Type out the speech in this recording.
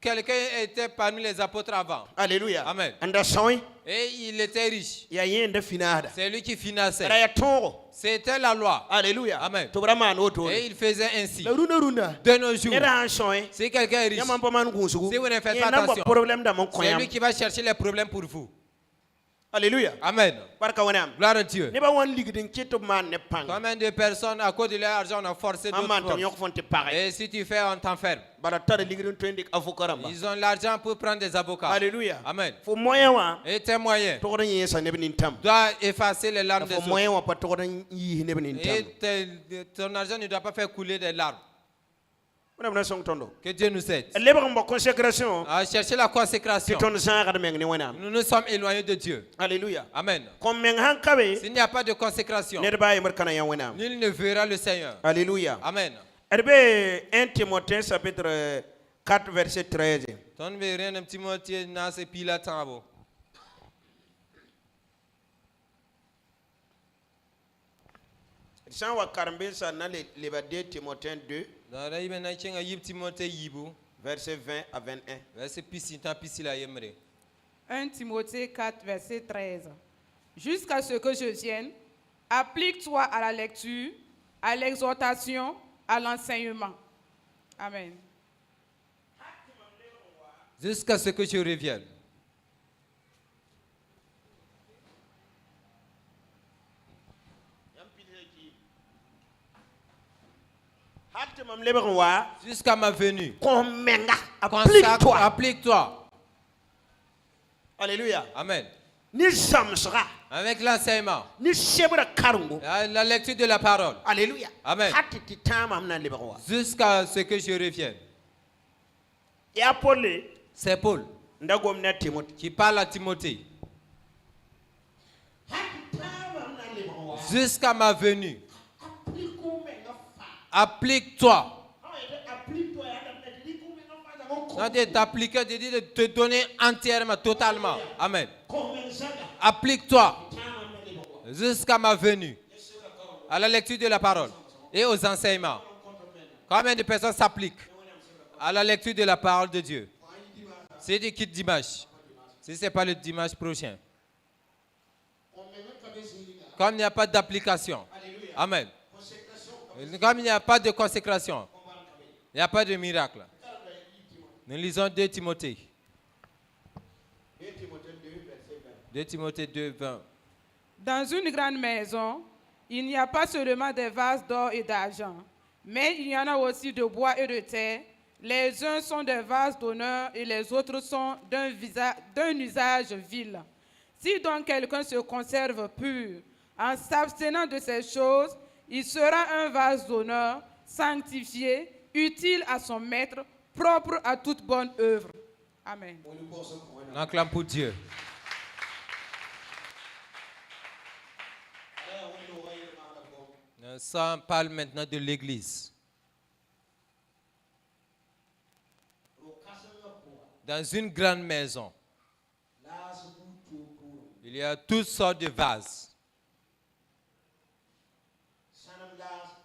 Quelqu'un était parmi les apôtres avant. Alléluia. Amen. Anderson. Et il était riche. C'est lui qui finançait. C'était la loi. Alléluia. Amen. Et Et il faisait ainsi. De nos jours, si quelqu'un est riche, si vous ne faites pas attention, c'est lui qui va chercher les problèmes pour vous. Alléluia. Amen. Gloire à Dieu. Combien Combien de personnes, à cause de leur argent, on a forcé d'autres. Et si tu fais, on t'enferme. Ils ont l'argent pour prendre des avocats. Alléluia. Amen. Et Et tes moyens doivent effacer les larmes des autres. Et ton argent ne doit pas faire couler des larmes. Que Dieu nous aide. À chercher la consécration. Nous nous sommes éloignés de Dieu. Alléluia. Amen. S'il n'y a pas de consécration, nul ne verra le Seigneur. Alléluia. Amen. 1 Timothée chapitre 4 verset 13. Sans wa karambesa na le Timothée 2 verset 20 à 21. 1 Timothée 4 verset 13. Jusqu'à ce que je vienne, applique-toi à la lecture, à l'exhortation, à l'enseignement. Amen. Jusqu'à ce que je revienne. Jusqu'à ma venue. Applique-toi. Alléluia. Amen. Ni samsra. Avec l'enseignement. Ni sebra karungu. La lecture de la parole. Alléluia. Amen. Jusqu'à ce que je revienne. C'est Paul qui parle à Timothée. Jusqu'à ma venue. Applique-toi. Non, de t'appliquer, de te donner entièrement, totalement. Amen. Applique-toi jusqu'à ma venue à la lecture de la parole et aux enseignements. Combien de personnes s'appliquent à la lecture de la parole de Dieu? C'est du quitte dimanche. Si ce n'est pas le dimanche prochain. Comme il n'y a pas d'application. Amen. Comme il n'y a pas de consécration, il n'y a pas de miracle. Nous lisons 2 Timothée. 2 Timothée 2, 20. Dans une grande maison, il n'y a pas seulement des vases d'or et d'argent, mais il y en a aussi de bois et de terre. Les uns sont des vases d'honneur et les autres sont d'un usage vil. Si donc quelqu'un se conserve pur, en s'abstenant de ces choses, il sera un vase d'honneur, sanctifié, utile à son maître, propre à toute bonne œuvre. Amen. On acclame pour Dieu. Ça parle maintenant de l'Église. Dans une grande maison, il y a toutes sortes de vases.